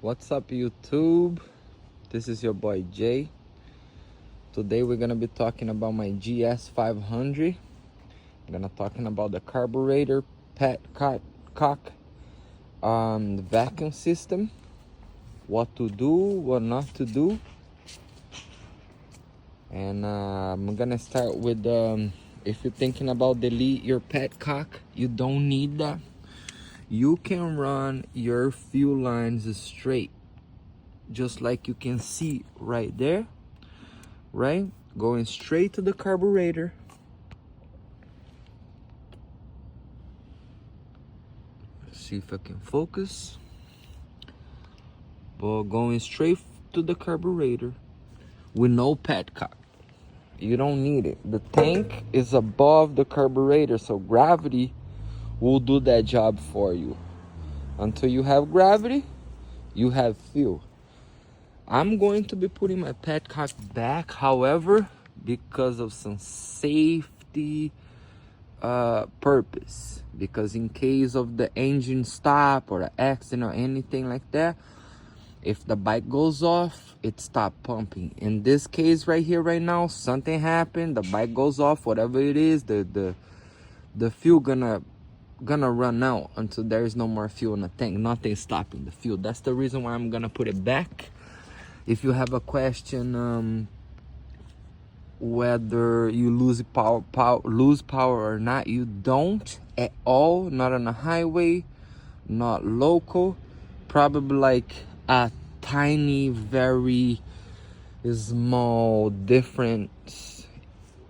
What's up, YouTube? This is your boy Jay. Today we're gonna be talking about my gs500. I'm gonna talking about the carburetor, petcock, the vacuum system, what to do, what not to do, and I'm gonna start with if you're thinking about delete your petcock, you don't need that. You can run your fuel lines straight, just like you can see right there, right? Going straight to the carburetor. Let's see if I can focus. But going straight to the carburetor with no petcock. You don't need it. The tank is above the carburetor, so gravity will do that job for you. Until you have gravity, you have fuel. I'm going to be putting my petcock back, however, because of some safety purpose. Because in case of the engine stop or an accident or anything like that, if the bike goes off, it stops pumping. In this case right here, right now, something happened, the bike goes off, whatever it is, the fuel gonna run out until there is no more fuel in the tank. Nothing stopping the fuel. That's the reason why I'm gonna put it back. If you have a question whether you lose power or not, you don't at all. Not on the highway, not local. Probably like a tiny, very small difference,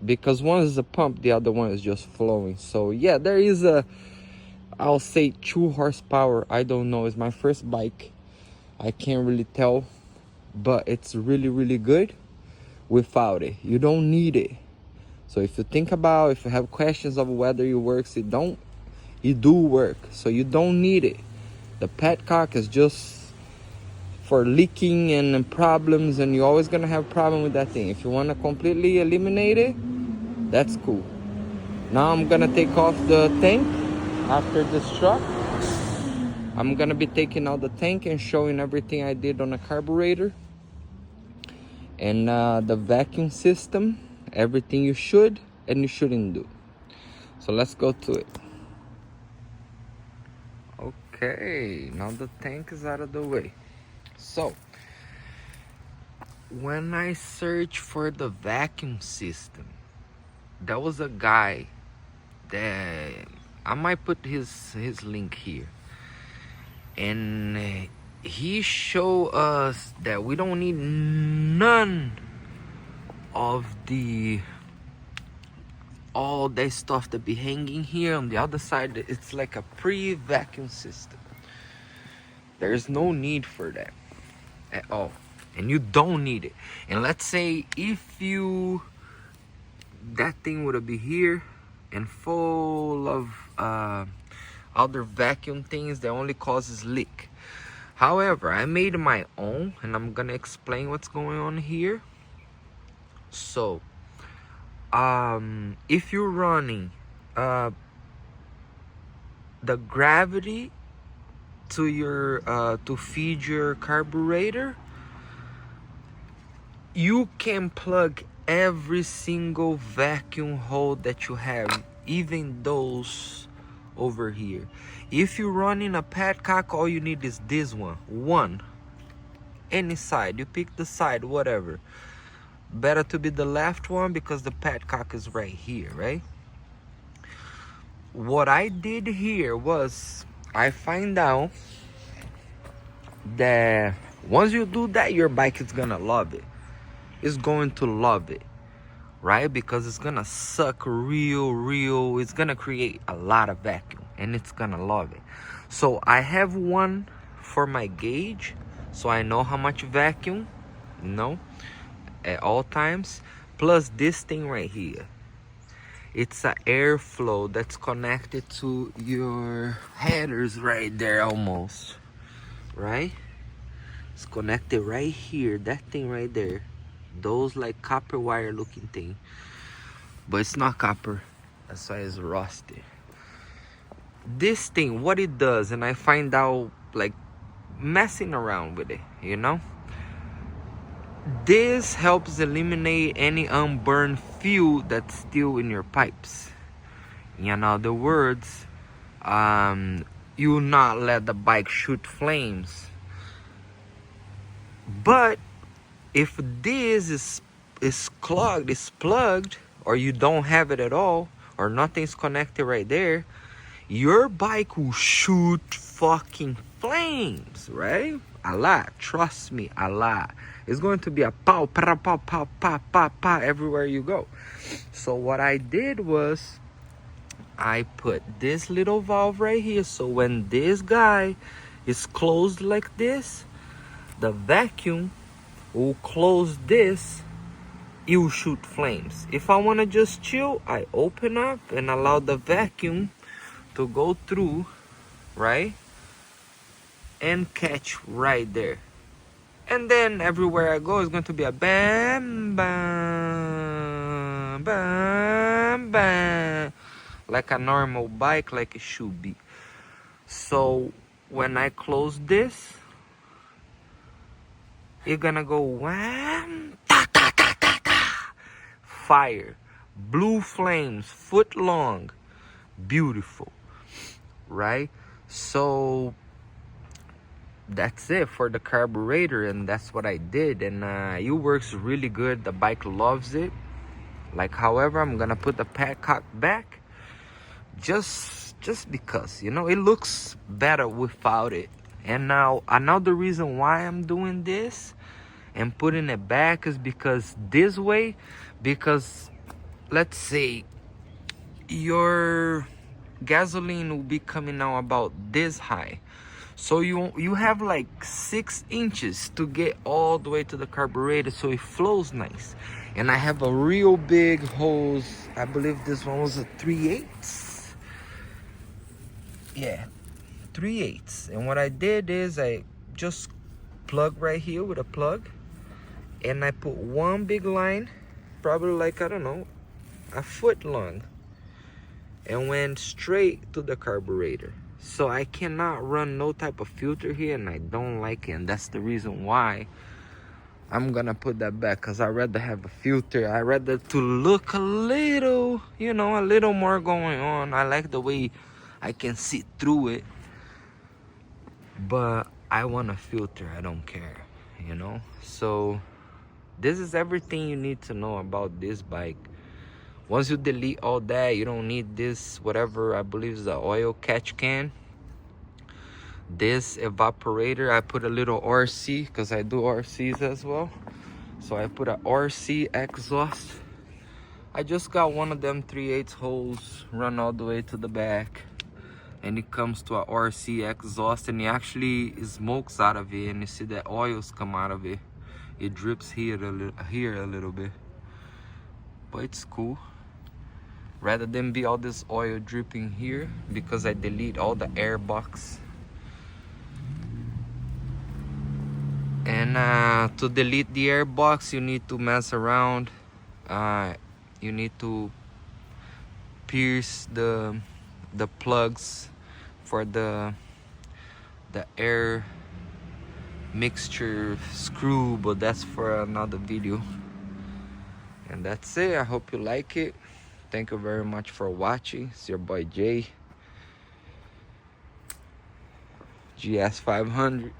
because one is a pump, the other one is just flowing. So yeah, there is I'll say 2 horsepower. I don't know, it's my first bike, I can't really tell, but it's really good without it. You don't need it. So if you think about, if you have questions of whether it works, it do work. So you don't need it. The petcock is just for leaking and problems, and you're always gonna have a problem with that thing. If you want to completely eliminate it, that's cool. Now I'm gonna take off the tank. After this truck, I'm gonna be taking out the tank and showing everything I did on the carburetor and the vacuum system, everything you should and you shouldn't do. So let's go to it. Okay, now the tank is out of the way. So when I searched for the vacuum system, there was a guy that I might put his link here, and he showed us that we don't need none of all that stuff that be hanging here on the other side. It's like a pre-vacuum system. There's no need for that at all, and you don't need it. And let's say if that thing would be here and full of other vacuum things that only causes leak. However, I made my own, and I'm gonna explain what's going on here. So if you're running the gravity to your to feed your carburetor, you can plug every single vacuum hole that you have, even those over here. If you're running a petcock, all you need is this one, any side. You pick the side, whatever. Better to be the left one because the petcock is right here, right? What I did here was I find out that once you do that, your bike is gonna love it. It's going to love it, right? Because it's gonna suck real, it's gonna create a lot of vacuum, and it's gonna love it. So I have one for my gauge, so I know how much vacuum, at all times. Plus this thing right here, it's an airflow that's connected to your headers right there, almost, right? It's connected right here, that thing right there. Those like copper wire looking thing, but it's not copper, that's why it's rusty. This thing, what it does, and I find out like messing around with it, you know. This helps eliminate any unburned fuel that's still in your pipes. In other words, you will not let the bike shoot flames. But if this is clogged, is plugged, or you don't have it at all, or nothing's connected right there, your bike will shoot fucking flames, right? A lot, trust me, a lot. It's going to be a pow, pow, pow, pow, pow, pow, pow everywhere you go. So what I did was I put this little valve right here, so when this guy is closed like this, the vacuum will close this, it will shoot flames. If I want to just chill, I open up and allow the vacuum to go through, right, and catch right there. And then everywhere I go is going to be a bam, bam, bam, bam, like a normal bike, like it should be. So when I close this, you're gonna go wham, ta, ta, ta, ta, ta. Fire, blue flames, foot long, beautiful, right? So that's it for the carburetor, and that's what I did, and it works really good. The bike loves it. Like, however, I'm gonna put the padcock back just because, you know, it looks better without it. And now another reason why I'm doing this and putting it back is because this way, because let's say your gasoline will be coming out about this high, so you have like 6 inches to get all the way to the carburetor, so it flows nice. And I have a real big hose. I believe this one was a 3/8. Yeah, 3/8. And what I did is I just plug right here with a plug, and I put one big line, probably like, I don't know, a foot long, and went straight to the carburetor. So I cannot run no type of filter here, and I don't like it, and that's the reason why I'm gonna put that back, because I'd rather have a filter. I'd rather to look a little, you know, a little more going on. I like the way I can see through it, but I want a filter. I don't care, you know. So this is everything you need to know about this bike. Once you delete all that, you don't need this, whatever I believe is the oil catch can. This evaporator, I put a little RC, because I do RCs as well. So I put a RC exhaust. I just got one of them 3/8 holes, run all the way to the back, and it comes to a RC exhaust, and it actually smokes out of it, and you see the oils come out of it. It drips here a little bit, but it's cool. Rather than be all this oil dripping here, because I delete all the air box. And to delete the air box, you need to mess around. You need to pierce the plugs for the air mixture screw, but that's for another video. And that's it. I hope you like it. Thank you very much for watching. It's your boy Jay, gs500.